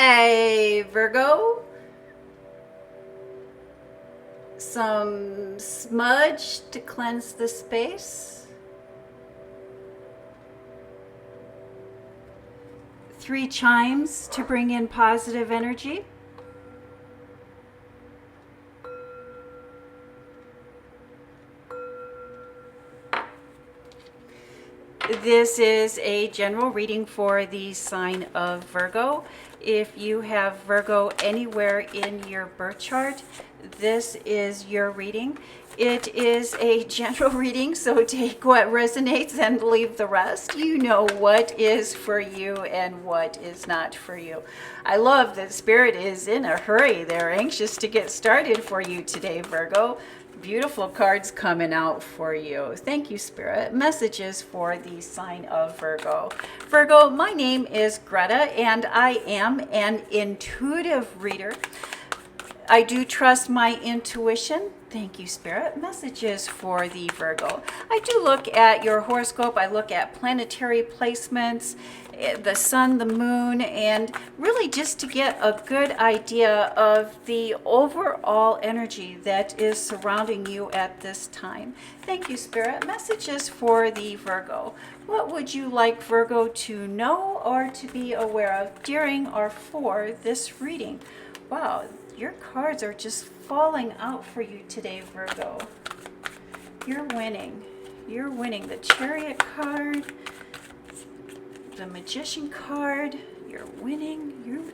Hi, Virgo. Some smudge to cleanse the space. 3 chimes to bring in positive energy. This is a general reading for the sign of Virgo. If you have Virgo anywhere in your birth chart, this is your reading. It is a general reading, so take what resonates and leave the rest. You know what is for you and what is not for you. I love that Spirit is in a hurry. They're anxious to get started for you today, Virgo. Beautiful cards coming out for you. Thank you, Spirit. Messages for the sign of Virgo. Virgo, my name is Greta, and I am an intuitive reader. I do trust my intuition. Thank you, Spirit. Messages for the Virgo. I do look at your horoscope. I look at planetary placements, the sun, the moon, and really just to get a good idea of the overall energy that is surrounding you at this time. Thank you, Spirit. Messages for the Virgo. What would you like Virgo to know or to be aware of during or for this reading? Wow, your cards are just falling out for you today, Virgo. You're winning. You're winning. The Chariot card, the Magician card. You're winning.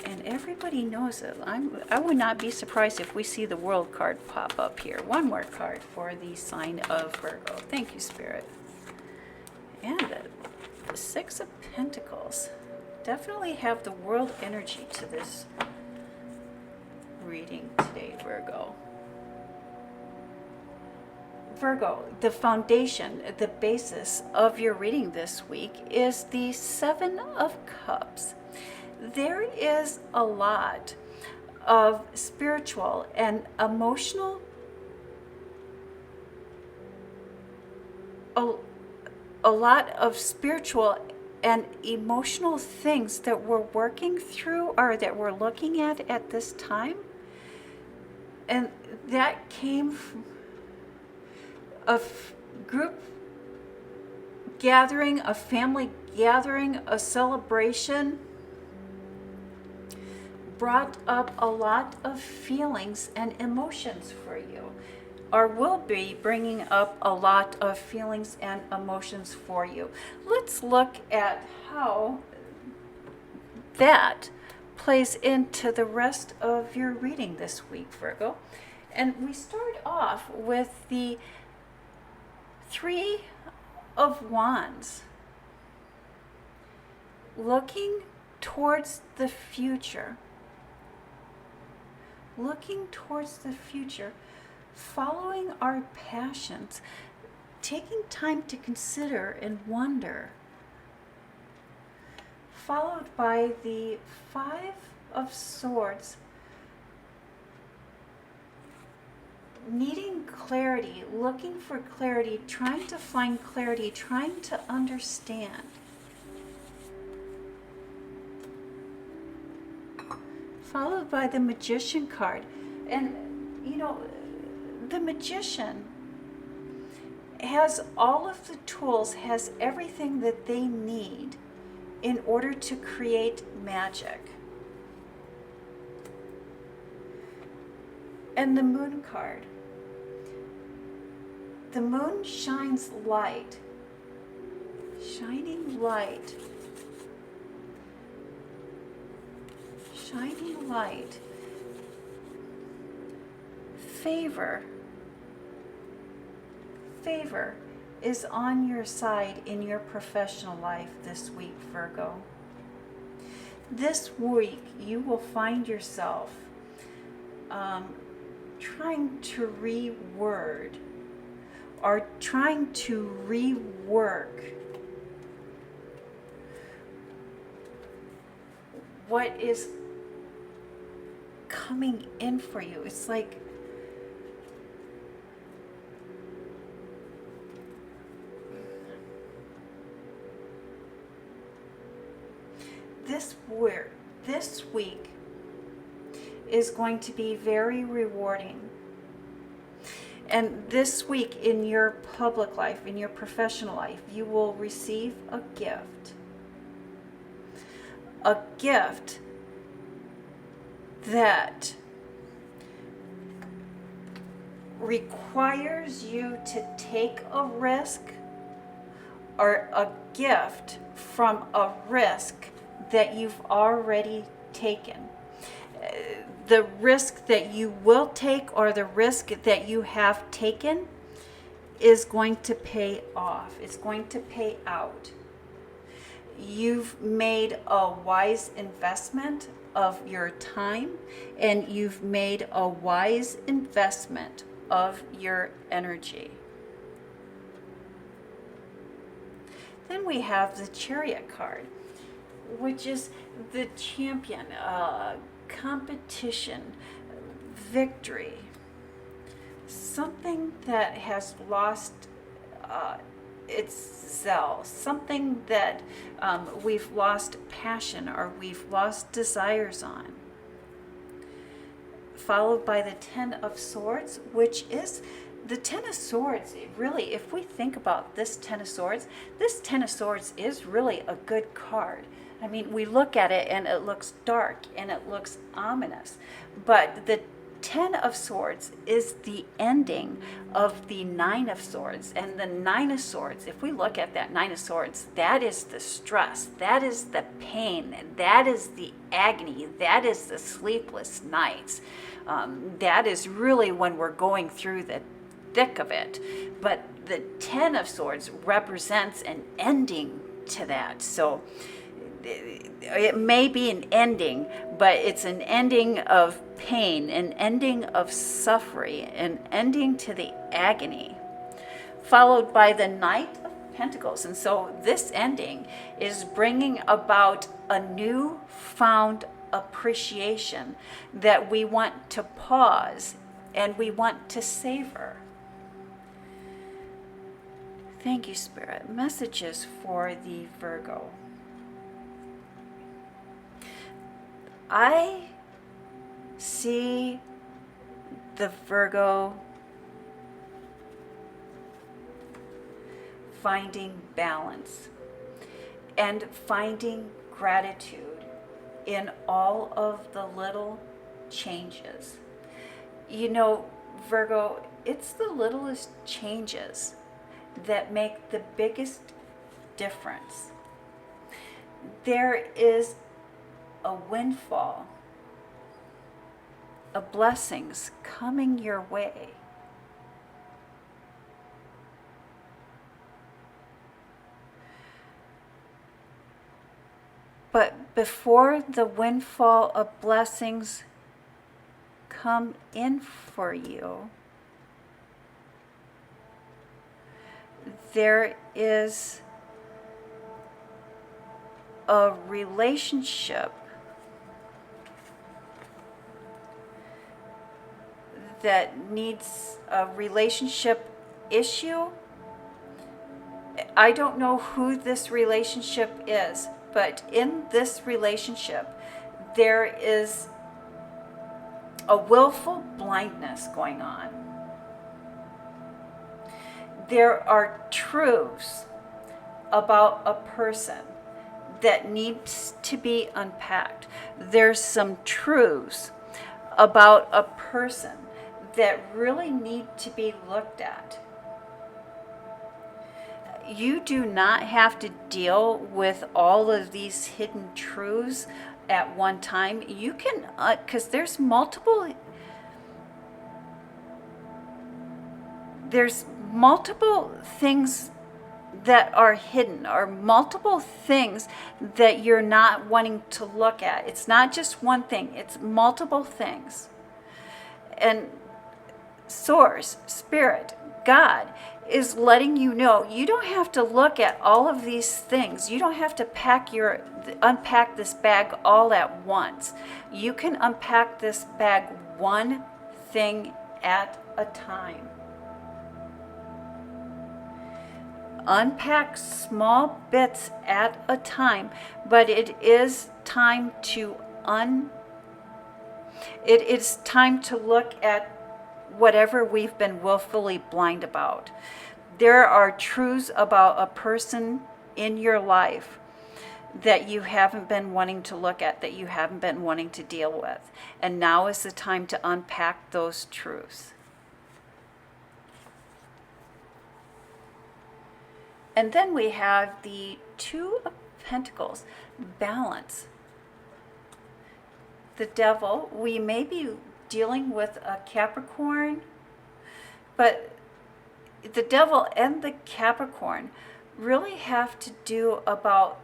And everybody knows it. I would not be surprised if we see the World card pop up here. One more card for the sign of Virgo. Thank you, Spirit. And the Six of Pentacles. Definitely have the World energy to this reading today, Virgo. Virgo, the foundation, the basis of your reading this week is the Seven of Cups. There is a lot of spiritual and emotional, a lot of spiritual and emotional things that we're working through or that we're looking at this time. And that came from a group gathering, a family gathering, a celebration, brought up a lot of feelings and emotions for you, or will be bringing up a lot of feelings and emotions for you. Let's look at how that plays into the rest of your reading this week, Virgo. And we start off with the Three of Wands, looking towards the future, following our passions, taking time to consider and wonder, followed by the Five of Swords, needing clarity, looking for clarity, trying to find clarity, trying to understand. Followed by the Magician card. And, you know, the Magician has all of the tools, has everything that they need in order to create magic. And the Moon card. The moon shines light, shining light, shining light. Favor is on your side in your professional life this week, Virgo. This week you will find yourself trying to reword or trying to rework what is coming in for you. It's like this week is going to be very rewarding. And this week in your public life, in your professional life, you will receive a gift. A gift that requires you to take a risk, or a gift from a risk that you've already taken. The risk that you will take, or the risk that you have taken, is going to pay off. It's going to pay out. You've made a wise investment of your time, and you've made a wise investment of your energy. Then we have the Chariot card, which is the champion, competition, victory, something that has lost its zeal, something that we've lost passion or we've lost desires on. Followed by the Ten of Swords, which is the Ten of Swords. Really, if we think about this Ten of Swords, this Ten of Swords is really a good card. I mean, we look at it and it looks dark and it looks ominous, but the Ten of Swords is the ending of the Nine of Swords. And the Nine of Swords, if we look at that Nine of Swords, that is the stress, that is the pain, that is the agony, that is the sleepless nights. That is really when we're going through the thick of it. But the Ten of Swords represents an ending to that. So it may be an ending, but it's an ending of pain, an ending of suffering, an ending to the agony, followed by the Knight of Pentacles. And so this ending is bringing about a newfound appreciation that we want to pause and we want to savor. Thank you, Spirit. Messages for the Virgo. I see the Virgo finding balance and finding gratitude in all of the little changes. You know, Virgo, it's the littlest changes that make the biggest difference. There is a windfall, of blessings coming your way. But before the windfall of blessings come in for you, there is a relationship that needs a relationship issue. I don't know who this relationship is, but in this relationship, there is a willful blindness going on. There are truths about a person that needs to be unpacked. There's some truths about a person that really need to be looked at. You do not have to deal with all of these hidden truths at one time. You can, because there's multiple things that are hidden, or multiple things that you're not wanting to look at. It's not just one thing, it's multiple things. And Source, Spirit, God is letting you know you don't have to look at all of these things. You don't have to unpack this bag all at once. You can unpack this bag one thing at a time. Unpack small bits at a time, but it is time to it's time to look at whatever we've been willfully blind about. There are truths about a person in your life that you haven't been wanting to look at, that you haven't been wanting to deal with. And now is the time to unpack those truths. And then we have the Two of Pentacles, balance. The Devil, we may be dealing with a Capricorn, but the Devil and the Capricorn really have to do about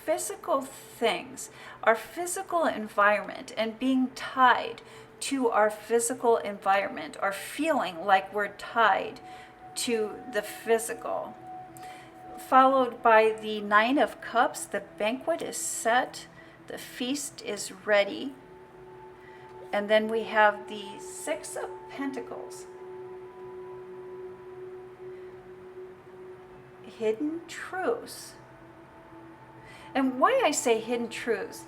physical things, our physical environment, and being tied to our physical environment, or feeling like we're tied to the physical. Followed by the Nine of Cups, the banquet is set, the feast is ready. And then we have the Six of Pentacles. Hidden truths. And why I say hidden truths,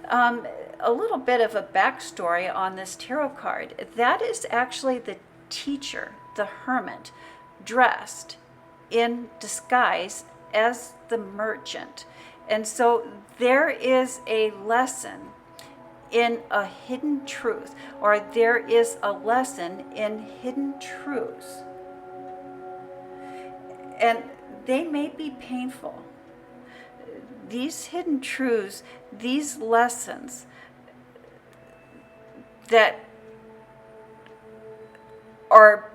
a little bit of a backstory on this tarot card. That is actually the teacher, the hermit, dressed in disguise as the merchant. And so there is a lesson in a hidden truth, or there is a lesson in hidden truths. And they may be painful. These hidden truths, these lessons that are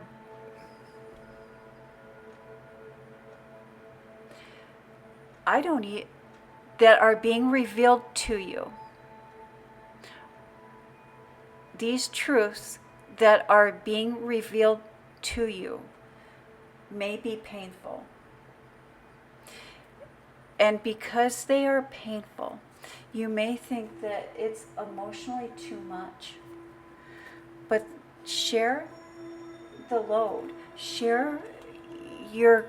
that are being revealed to you. These truths that are being revealed to you may be painful. And because they are painful, you may think that it's emotionally too much. But share the load. Share your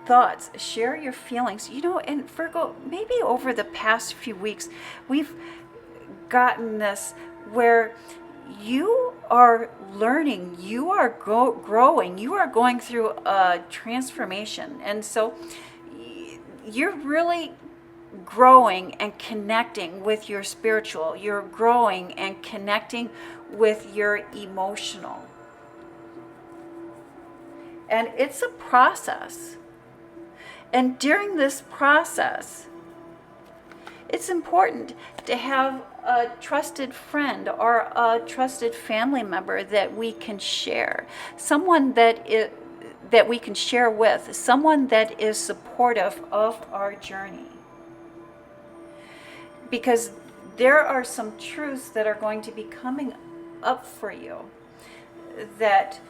thoughts. Share your feelings. You know, and Virgo, maybe over the past few weeks, we've gotten this where you are learning, you are growing, you are going through a transformation. And so you're really growing and connecting with your spiritual. You're growing and connecting with your emotional. And it's a process. And during this process, it's important to have a trusted friend or a trusted family member that we can share. Someone that we can share with, someone that is supportive of our journey. Because there are some truths that are going to be coming up for you that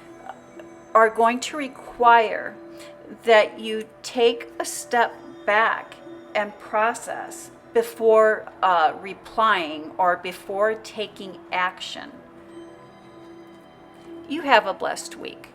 are going to require that you take a step back and process before replying or before taking action. You have a blessed week.